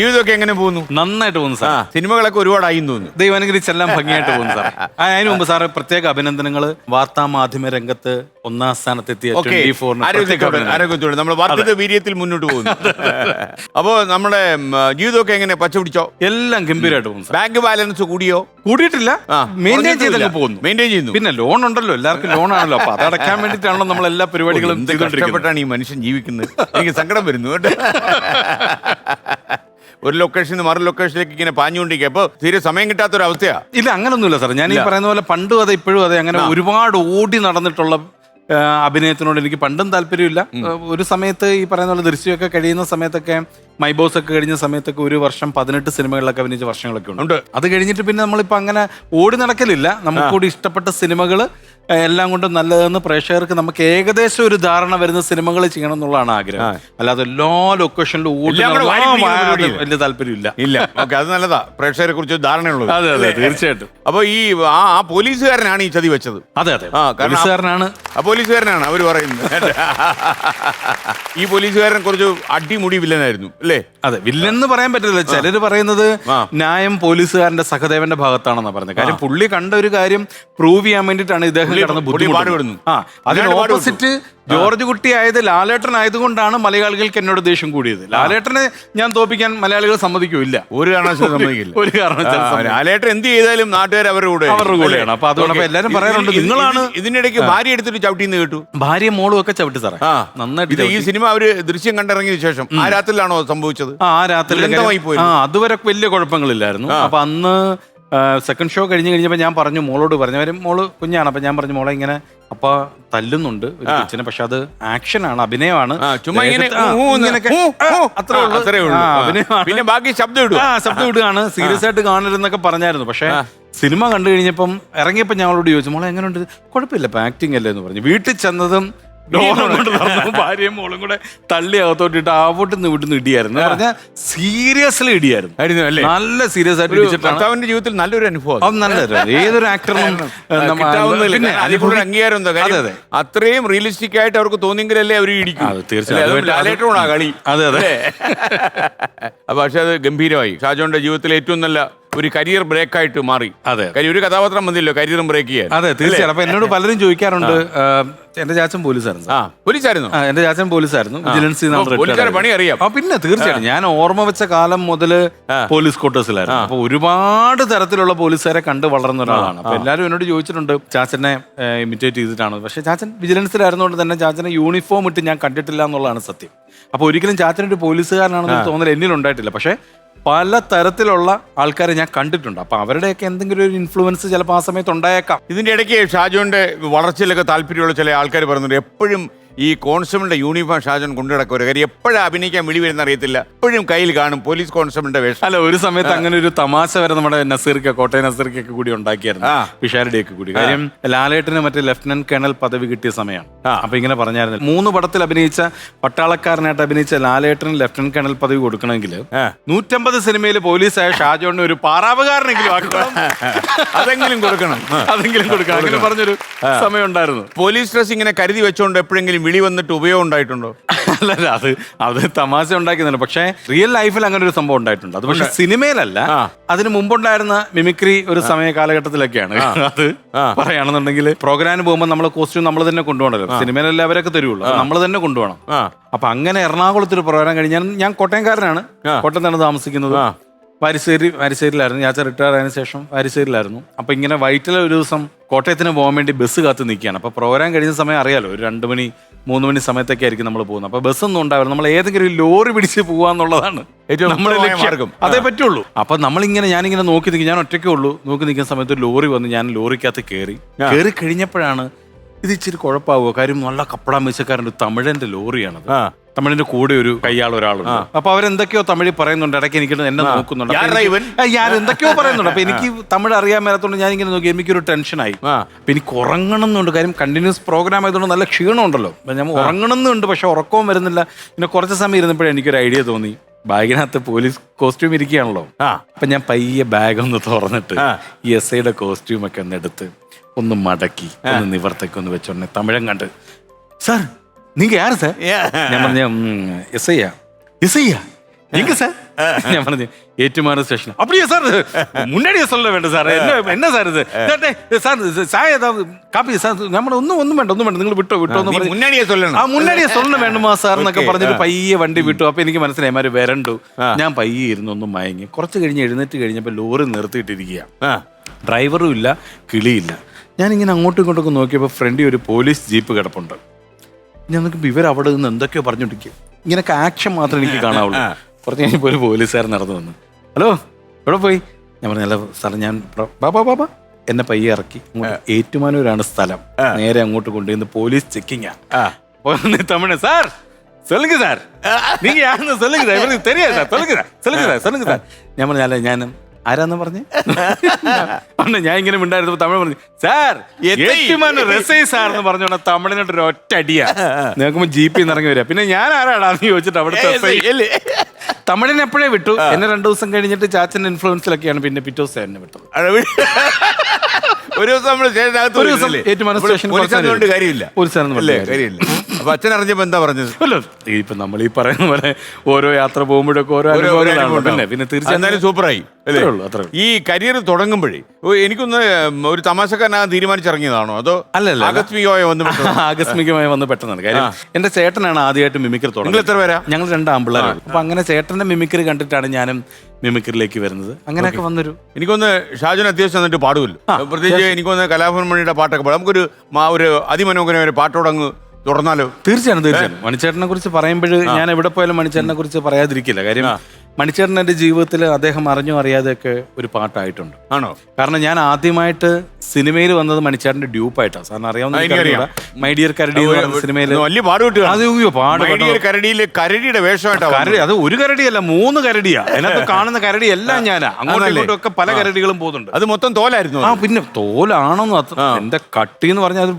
ജീവിതമൊക്കെ എങ്ങനെ പോകുന്നു? നന്നായിട്ട് പോകുന്നു സാർ. സിനിമകളൊക്കെ ഒരുപാടായി തോന്നുന്നു. ദൈവം അനുഗ്രഹിച്ചെല്ലാം ഭംഗിയായിട്ട് പോകുന്നു സാർ. അതിന് മുമ്പ് സാറ് പ്രത്യേക അഭിനന്ദനങ്ങൾ. വാർത്താ മാധ്യമ രംഗത്ത് 1ാം സ്ഥാനത്തെത്തിയ 24 ആരോഗ്യത്തോടെ നമ്മൾ വർദ്ധിത വീര്യത്തിൽ മുന്നോട്ട് പോകുന്നു. അപ്പോ നമ്മുടെ ജീവിതമൊക്കെ എങ്ങനെ പച്ചപിടിച്ചോ? എല്ലാം ഗംഭീരമായിട്ട് പോകുന്നു. ബാങ്ക് ബാലൻസ് കൂടിയോ? കൂടിയിട്ടില്ല, മെയിൻറ്റെയിൻ ചെയ്തൊക്കെ പോകുന്നു. മെയിൻറ്റെയിൻ ചെയ്യുന്നു. പിന്നെ ലോൺ ഉണ്ടല്ലോ, എല്ലാവർക്കും ലോൺ ആണല്ലോ, അപ്പൊ അത് അടയ്ക്കാൻ വേണ്ടിയിട്ടാണല്ലോ നമ്മൾ എല്ലാ പരിപാടികളും കഷ്ടപ്പെട്ടാണ് ഈ മനുഷ്യൻ ജീവിക്കുന്നത്. എനിക്ക് സങ്കടം വരുന്നു കേട്ടോ. ഒരു ലൊക്കേഷനിൽ നിന്ന് മറു ലൊക്കേഷനിലേക്ക് ഇങ്ങനെ പാഞ്ഞുകൊണ്ടിരിക്കുക. അപ്പൊ തീരെ സമയം കിട്ടാത്തൊരവസ്ഥയാ. ഇല്ല, അങ്ങനൊന്നുമില്ല സാർ. ഞാൻ ഈ പറയുന്ന പോലെ പണ്ടും അതെ ഇപ്പോഴും അതെ, അങ്ങനെ ഒരുപാട് ഓടി നടന്നിട്ടുള്ള അഭിനയത്തിനോട് എനിക്ക് പണ്ടും താല്പര്യമില്ല. ഒരു സമയത്ത് ഈ പറയുന്ന പോലെ ദൃശ്യമൊക്കെ കഴിയുന്ന സമയത്തൊക്കെ, മൈ ബോസ് ഒക്കെ കഴിഞ്ഞ സമയത്തൊക്കെ 1 വർഷം 18 സിനിമകളിലൊക്കെ അഭിനയിച്ച വർഷങ്ങളൊക്കെ ഉണ്ട്. അത് കഴിഞ്ഞിട്ട് പിന്നെ നമ്മളിപ്പോൾ അങ്ങനെ ഓടി നടക്കലില്ല. നമുക്കൂടി ഇഷ്ടപ്പെട്ട സിനിമകൾ എല്ലാം കൊണ്ടും നല്ലതെന്ന് പ്രേക്ഷകർക്ക് നമുക്ക് ഏകദേശം ഒരു ധാരണ വരുന്ന സിനിമകൾ ചെയ്യണം എന്നുള്ളതാണ് ആഗ്രഹം. അല്ലാതെ എല്ലാ ലൊക്കേഷനിലും വലിയ താല്പര്യമില്ല. ഇല്ല, ഓക്കെ, അത് നല്ലതാ. പ്രേക്ഷകരെ കുറിച്ച് ധാരണയുള്ളത്. അതെ അതെ, തീർച്ചയായിട്ടും. അപ്പൊ ഈ ആ പോലീസുകാരനാണ് ഈ ചതി വെച്ചത്. അതെ അതെ, പോലീസുകാരനാണ്. പോലീസുകാരനാണ് അവർ പറയുന്നത്. ഈ പോലീസുകാരൻ കുറച്ച് അടിമുടി വില്ലനായിരുന്നു അല്ലേ? അതെ, വില്ലൻ എന്ന് പറയാൻ പറ്റില്ല. ചിലര് പറയുന്നത് ന്യായം പോലീസുകാരന്റെ സഹദേവന്റെ ഭാഗത്താണെന്നാണ് പറയുന്നത്. കാര്യം പുള്ളി കണ്ട ഒരു കാര്യം പ്രൂവ് ചെയ്യാൻ വേണ്ടിയിട്ടാണ് ഇദ്ദേഹം കടന്ന് ബുദ്ധിമുട്ടുന്നു. അതിന് ഓപ്പോസിറ്റ് ജോർജ് കുട്ടി ആയത് ലാലേട്ടൻ ആയതുകൊണ്ടാണ് മലയാളികൾക്ക് എന്നോട് ദേഷ്യം കൂടിയത്. ലാലേട്ടനെ ഞാൻ തോപ്പിക്കാൻ മലയാളികൾ സമ്മതിക്കില്ല, ഒരു കാരണവശാലും സമ്മതിക്കില്ല. ഒരു കാരണവശാലും. ലാലേട്ടൻ എന്ത് ചെയ്താലും നാട്ടുകാർ അവരുടെ കൂടെയാണ്. അപ്പൊ അതുകൊണ്ട് എല്ലാരും പറയാറുണ്ട് നിങ്ങളാണ്. ഇതിനിടയ്ക്ക് ഭാര്യ എടുത്തിട്ട് ചവിട്ടിന്ന് കേട്ടു. ഭാര്യ മോളും ഒക്കെ ചവിട്ടി സാറേ, നന്നായിട്ട്. ഈ സിനിമ അവര് ദൃശ്യം കണ്ടിറങ്ങിയ ശേഷം ആ രാത്രിയിലാണോ സംഭവിച്ചത്? ആ രാത്രി അതുവരെ വലിയ കുഴപ്പങ്ങളില്ലായിരുന്നു. അപ്പൊ അന്ന് സെക്കൻഡ് ഷോ കഴിഞ്ഞപ്പോൾ ഞാൻ പറഞ്ഞു, മോളോട് പറഞ്ഞു, അവരും മോള് കുഞ്ഞാണ്. അപ്പൊ ഞാൻ പറഞ്ഞു, മോളെ ഇങ്ങനെ അപ്പ തല്ലുന്നുണ്ട് ഒരു കിച്ചനെ, പക്ഷെ അത് ആക്ഷനാണ്, അഭിനയമാണ്. പിന്നെ ബാക്കി ശബ്ദം ഇടുകയാണ്, സീരിയസ് ആയിട്ട് കാണരുതെന്നൊക്കെ പറഞ്ഞായിരുന്നു. പക്ഷെ സിനിമ കണ്ടു കഴിഞ്ഞപ്പം ഇറങ്ങിയപ്പോൾ ഞങ്ങളോട് ചോദിച്ചു, മോളെ എങ്ങനെയുണ്ട്? കുഴപ്പമില്ല, ഇപ്പൊ ആക്ടിങ് അല്ലേ എന്ന് പറഞ്ഞു. വീട്ടിൽ ചെന്നതും ഭാര്യയും മോളും കൂടെ തള്ളി അകത്തോട്ടിട്ട് ആവോട്ട് ഇവിടുന്ന് ഇടിയായിരുന്നു. പറഞ്ഞാൽ സീരിയസ്ലി ഇടിയായിരുന്നു, നല്ല സീരിയസ് ആയിട്ട് ഭർത്താവിന്റെ ജീവിതത്തിൽ നല്ലൊരു അനുഭവം. അത് നല്ലതായിരുന്നു. ഏതൊരു ആക്ടറിനും അംഗീകാരം. അത്രയും റിയലിസ്റ്റിക് ആയിട്ട് അവർക്ക് തോന്നിയെങ്കിലല്ലേ അവർ ഇടിക്കും. തീർച്ചയായിട്ടും കളി. അതെ അതെ. പക്ഷെ അത് ഗംഭീരമായി. ഷാജോന്റെ ജീവിതത്തിലെ ഏറ്റവും നല്ല ഒരു കരിയർ ബ്രേക്ക് ആയിട്ട് മാറി. അതെ, ഒരു കഥാപാത്രം മതിയല്ലോ കരിയറും ബ്രേക്ക് ചെയ്യാൻ. അതെ, തീർച്ചയായും. അപ്പൊ എന്നോട് പലരും ചോദിക്കാറുണ്ട്, എന്റെ ചാച്ചൻ പോലീസായിരുന്നു. എന്റെ ചാച്ചൻ പോലീസായിരുന്നു, വിജിലൻസ് പണി അറിയാം. പിന്നെ തീർച്ചയായിട്ടും ഞാൻ ഓർമ്മ വെച്ച കാലം മുതല് പോലീസ് ക്വാർട്ടേഴ്സിലായിരുന്നു. അപ്പൊ ഒരുപാട് തരത്തിലുള്ള പോലീസുകാരെ കണ്ട് വളർന്ന ഒരാളാണ്. അപ്പൊ എല്ലാവരും എന്നോട് ചോദിച്ചിട്ടുണ്ട് ചാച്ചനെ ഇമിറ്റേറ്റ് ചെയ്തിട്ടാണ്. പക്ഷെ ചാച്ചൻ വിജിലൻസിലായിരുന്നോണ്ട് തന്നെ ചാച്ചനെ യൂണിഫോം ഇട്ട് ഞാൻ കണ്ടിട്ടില്ല എന്നുള്ളതാണ് സത്യം. അപ്പൊ ഒരിക്കലും ചാച്ചനൊരു പോലീസുകാരനാണെന്ന് തോന്നൽ എന്നിലുണ്ടായിട്ടില്ല. പക്ഷെ പല തരത്തിലുള്ള ആൾക്കാരെ ഞാൻ കണ്ടിട്ടുണ്ട്. അപ്പൊ അവരുടെയൊക്കെ എന്തെങ്കിലും ഒരു ഇൻഫ്ലുവൻസ് ചിലപ്പോൾ ആ സമയത്ത് ഉണ്ടായേക്കാം. ഇതിന്റെ ഇടയ്ക്ക് ഷാജോന്റെ വളർച്ചയിലൊക്കെ താല്പര്യമുള്ള ചില ആൾക്കാർ പറയുന്നുണ്ട്, എപ്പോഴും ഈ കോൺസ്റ്റബിളിന്റെ യൂണിഫോം ഷാജോൻ കൊണ്ടു നടക്കുക. കാര്യം എപ്പോഴും അഭിനയിക്കാൻ വിളി വരുന്ന അറിയത്തില്ല, എപ്പോഴും കയ്യിൽ കാണും പോലീസ് കോൺസ്റ്റബിളിന്റെ വേഷം. അല്ല, ഒരു സമയത്ത് അങ്ങനെ ഒരു തമാശ വരെ നമ്മുടെ നസീർക്ക്, കോട്ടയം നസീർക്കൊക്കെ കൂടി ഉണ്ടാക്കിയായിരുന്നു, പിഷാരുടെയൊക്കെ കൂടി. കാര്യം ലാലേട്ടന് മറ്റേ ലഫ്റ്റനന്റ് കേണൽ പദവി കിട്ടിയ സമയമാണ്. അപ്പൊ ഇങ്ങനെ പറഞ്ഞായിരുന്നു, 3 പടത്തിൽ അഭിനയിച്ച പട്ടാളക്കാരനായിട്ട് അഭിനയിച്ച ലാലേട്ടന് ലഫ്റ്റനന്റ് കേണൽ പദവി കൊടുക്കണമെങ്കിൽ 150 സിനിമയിൽ പോലീസായ ഷാജോണിന് ഒരു പാറാവുകാരനെങ്കിലും ആക്കണം, അതെങ്കിലും കൊടുക്കണം, അങ്ങനെ പറഞ്ഞൊരു സമയം ഉണ്ടായിരുന്നു. പോലീസ് ഡ്രസ് ഇങ്ങനെ കരുതി വെച്ചോണ്ട് എപ്പോഴെങ്കിലും വിളി വന്നിട്ട് ഉപയോഗം ഉണ്ടായിട്ടുണ്ടോ? അല്ല, അത് തമാശ ഉണ്ടാക്കുന്നുണ്ട്. പക്ഷെ റിയൽ ലൈഫിൽ അങ്ങനെ ഒരു സംഭവം ഉണ്ടായിട്ടുണ്ട്. അത് പക്ഷെ സിനിമയിലല്ല, അതിന് മുമ്പുണ്ടായിരുന്ന മിമിക്രി ഒരു സമയ കാലഘട്ടത്തിലൊക്കെയാണ്. അത് പറയുകയാണെന്നുണ്ടെങ്കിൽ പ്രോഗ്രാമിന് പോകുമ്പോൾ നമ്മളെ കോസ്റ്റ്യൂം നമ്മൾ തന്നെ കൊണ്ടുപോകണല്ലോ. സിനിമയിലെല്ലാം അവരൊക്കെ തരുള്ളൂ, നമ്മൾ തന്നെ കൊണ്ടുപോകണം. അപ്പൊ അങ്ങനെ എറണാകുളത്തൊരു പ്രോഗ്രാം കഴിഞ്ഞാൽ, ഞാൻ കോട്ടയംകാരനാണ്, കോട്ടയത്താണ് താമസിക്കുന്നത്. വാരിശ്ശേരിയിലായിരുന്നു. ഞാൻ റിട്ടയർ ആയതിനു ശേഷം വാരിശ്ശേരിയിലായിരുന്നു. അപ്പൊ ഇങ്ങനെ വൈറ്റിലെ ഒരു ദിവസം കോട്ടയത്തിന് പോകാൻ വേണ്ടി ബസ് കാത്ത് നിൽക്കുകയാണ്. അപ്പൊ പ്രോഗ്രാം കഴിഞ്ഞ സമയം അറിയാലോ, ഒരു 2 മണി 3 മണി സമയത്തൊക്കെ ആയിരിക്കും നമ്മൾ പോകുന്നത്. അപ്പൊ ബസ്സൊന്നും ഉണ്ടാവില്ല, നമ്മൾ ഏതെങ്കിലും ഒരു ലോറി പിടിച്ച് പോവാന്നുള്ളതാണ് നമ്മുടെ ലക്ഷ്യം. അതേ പറ്റുള്ളൂ. അപ്പൊ ഞാനിങ്ങനെ നോക്കി നിൽക്കും, ഞാൻ ഒറ്റയ്ക്കേ ഉള്ളൂ. നോക്കി നിൽക്കുന്ന സമയത്ത് ഒരു ലോറി വന്ന് ഞാൻ ലോറിക്കകത്ത് കയറി കഴിഞ്ഞപ്പോഴാണ് ഇത് ഇച്ചിരി കുഴപ്പമാവുക. കാര്യം നല്ല കപ്പട മീശക്കാരൻ്റെ തമിഴന്റെ ലോറിയാണത്. തമിഴിന്റെ കൂടെ ഒരു കയ്യാൾ ഒരാളുണ്ട്. അപ്പൊ അവരെന്തൊക്കെയോ തമിഴ് പറയുന്നുണ്ട്, ഇടയ്ക്ക് എനിക്ക് എന്നെ നോക്കുന്നുണ്ട്, ഞാൻ എന്തൊക്കെയോ പറയുന്നുണ്ട്. അപ്പൊ എനിക്ക് തമിഴ് അറിയാൻ മേലത്തോണ്ട് ഞാൻ ഇങ്ങനെ നോക്കി, എനിക്കൊരു ടെൻഷനായി. അപ്പൊ എനിക്ക് ഉറങ്ങണം എന്നുണ്ട്, കാര്യം കണ്ടിന്യൂസ് പ്രോഗ്രാം ആയതുകൊണ്ട് നല്ല ക്ഷീണം ഉണ്ടല്ലോ. അപ്പൊ ഞാൻ ഉറങ്ങണം എന്നുണ്ട്, പക്ഷെ ഉറക്കവും വരുന്നില്ല. പിന്നെ കുറച്ച് സമയം ഇരുന്നപ്പോഴേ എനിക്കൊരു ഐഡിയ തോന്നി, ബാഗിനകത്ത് പോലീസ് കോസ്റ്റ്യൂം ഇരിക്കുകയാണല്ലോ. അപ്പൊ ഞാൻ പയ്യെ ബാഗ് ഒന്ന് തുറന്നിട്ട് ഈ SIയുടെ കോസ്റ്റ്യൂം ഒക്കെ ഒന്ന് എടുത്ത് ഒന്ന് മടക്കി ഒന്ന് നിവർത്തേക്ക് ഒന്ന് വെച്ചോണ്ടേ തമിഴൻ കണ്ട്, സാർ നീങ്ക യാര് സാർ? ഞാൻ പറഞ്ഞ SIയാ. எங்க சார் ഞാൻ പറഞ്ഞു ഏറ്റുമാനൂർ സ്റ്റേഷൻ அப்படியே சார் முன்னாடியே சொல்ல வேண்டும் சார் என்ன சார் இது சார் சாய കാപ്പി സാർ നമ്മൾ ഒന്നും വേണ്ട നിങ്ങൾ വിട്ടോ എന്ന് പറഞ്ഞു മുന്നാടിയെ சொல்லணும் മുന്നാടിയെ சொல்லണം വേണ്ടുമാ സാർ എന്നൊക്കെ പറഞ്ഞിട്ട് പയ്യെ വണ്ടി വിട്ടു. അപ്പൊ എനിക്ക് മനസ്സിലായി മാര് വരണ്ടു. ഞാൻ പയ്യെ ഇരുന്ന് ഒന്നും മയങ്ങി. കുറച്ച് കഴിഞ്ഞ് എഴുന്നേറ്റ് കഴിഞ്ഞപ്പോൾ ലോറി നിർത്തിയിട്ടിരിക്കുകയാണ്. ഡ്രൈവറും ഇല്ല, കിളിയില്ല. ഞാനിങ്ങനെ അങ്ങോട്ടും ഇങ്ങോട്ടൊക്കെ നോക്കിയപ്പോൾ ഫ്രണ്ടിൽ ഒരു പോലീസ് ജീപ്പ് കിടപ്പുണ്ട്. ഞാൻ നോക്കിയപ്പോൾ ഇവർ അവിടെ നിന്ന് എന്തൊക്കെയോ പറഞ്ഞോണ്ടിരിക്കും. ഇങ്ങനൊക്കെ ആക്ഷൻ മാത്രമേ എനിക്ക് കാണാവുള്ളൂ. കുറച്ച് കഴിഞ്ഞപ്പോൾ ഒരു പോലീസുകാരൻ നടന്നു വന്നു. ഹലോ എവിടെ പോയി? ഞാൻ പറഞ്ഞല്ല സാർ ഞാൻ ബാബാ എന്നെ പയ്യെ ഇറക്കി. ഏറ്റുമാനൂരാണ് സ്ഥലം. നേരെ അങ്ങോട്ട് കൊണ്ടുവന്ന് പോലീസ് ചെക്കിങ്ങാ. തമിഴ് സാർ சொல்லுங்க சார் நீங்க யாருன்னு சொல்லுங்க சார் இவருக்கு தெரியாது சார் சொல்லுங்க சார் ഞാൻ പറഞ്ഞാലേ ഞാൻ ആരാന്ന് പറഞ്ഞേ ഞാൻ ഇങ്ങനെ ഉണ്ടായിരുന്നു. തമിഴ് പറഞ്ഞു സാർ സാർ എന്ന് പറഞ്ഞോണ്ട് തമിഴിനോട്ട് ഒരു ഒറ്റ അടിയാ. നോക്കുമ്പോ ജീപ്പിൽ നിന്ന് ഇറങ്ങി വരിക. പിന്നെ ഞാൻ ആരാടാന്ന് ചോദിച്ചിട്ട് അവിടുത്തെ തമിഴിനെ എപ്പോഴേ വിട്ടു. എന്നെ 2 ദിവസം കഴിഞ്ഞിട്ട് ചാച്ചന്റെ ഇൻഫ്ലുവൻസിലൊക്കെയാണ് പിന്നെ പിറ്റേ ദിവസം എന്നെ വിട്ടത്. ഒരു ദിവസം നമ്മൾ ഏറ്റുമാനൂർ സ്റ്റേഷൻ കാര്യമില്ല. അപ്പൊ അച്ഛൻ അറിഞ്ഞപ്പോ എന്താ പറഞ്ഞത്? ഇപ്പൊ നമ്മൾ ഈ പറയുന്ന പോലെ ഓരോ യാത്ര പോകുമ്പോഴൊക്കെ ഓരോ അനുഭവങ്ങളാണ്. പിന്നെ തീർച്ചയായും സൂപ്പറായി. ഈ കരിയർ തുടങ്ങുമ്പോഴേ എനിക്കൊന്ന് ഒരു തമാശക്കാരനാകാൻ തീരുമാനിച്ചിറങ്ങിയതാണോ അതോ അല്ലല്ല ആകസ്മികമായി വന്ന് പെട്ടെന്നാണ് കാര്യം. എന്റെ ചേട്ടനാണ് ആദ്യമായിട്ട് മിമിക്രി തുടങ്ങുന്നത്. എത്ര പേരാ? ഞങ്ങൾ 2 ആമ്പിള്ളേരാണ്. അപ്പൊ അങ്ങനെ ചേട്ടന്റെ മിമിക്രി കണ്ടിട്ടാണ് ഞാനും മിമിക്രിയിലേക്ക് വരുന്നത്. അങ്ങനെയൊക്കെ വന്നൊരു എനിക്കൊന്ന് ഷാജുൻ അത്യാവശ്യം എന്നിട്ട് പാടുമല്ലോ. പ്രത്യേകിച്ച് എനിക്കൊന്ന് കലാഭവൻ മണിയുടെ പാട്ടൊക്കെ പാടാം. നമുക്കൊരു അതിമനോഹരമായ പാട്ടോടങ്ങ് തുടർന്നാലോ? തീർച്ചയായും. മണിച്ചേട്ടനെ കുറിച്ച് പറയുമ്പോൾ ഞാൻ എവിടെ പോയാലും മണിച്ചേട്ടനെ കുറിച്ച് പറയാതിരിക്കില്ല. കാര്യം മണിച്ചേട്ടൻ എൻ്റെ ജീവിതത്തിൽ അദ്ദേഹം അറിഞ്ഞോ അറിയാതെയൊക്കെ ഒരു പാട്ടായിട്ടുണ്ട്. ആണോ? കാരണം ഞാൻ ആദ്യമായിട്ട് സിനിമയിൽ വന്നത് മണിച്ചേട്ടന്റെ ഡ്യൂപ്പായിട്ടാണ്. സാറിന് അറിയാവുന്ന മൈ ഡിയർ കരടി സിനിമയിൽ വലിയ പാടുപെട്ടു. കരടിയുടെ വേഷമായിട്ടാണ്. അത് ഒരു കരടിയല്ല, 3 കരടിയാ. അതിനകത്ത് കാണുന്ന കരടി എല്ലാം ഞാനാ. അങ്ങോട്ടും ഇങ്ങോട്ടും ഒക്കെ പല കരടികളും പോകുന്നുണ്ട്. അത് മൊത്തം തോലായിരുന്നു. പിന്നെ തോലാണോന്ന് എന്റെ കട്ടി എന്ന് പറഞ്ഞാൽ അത്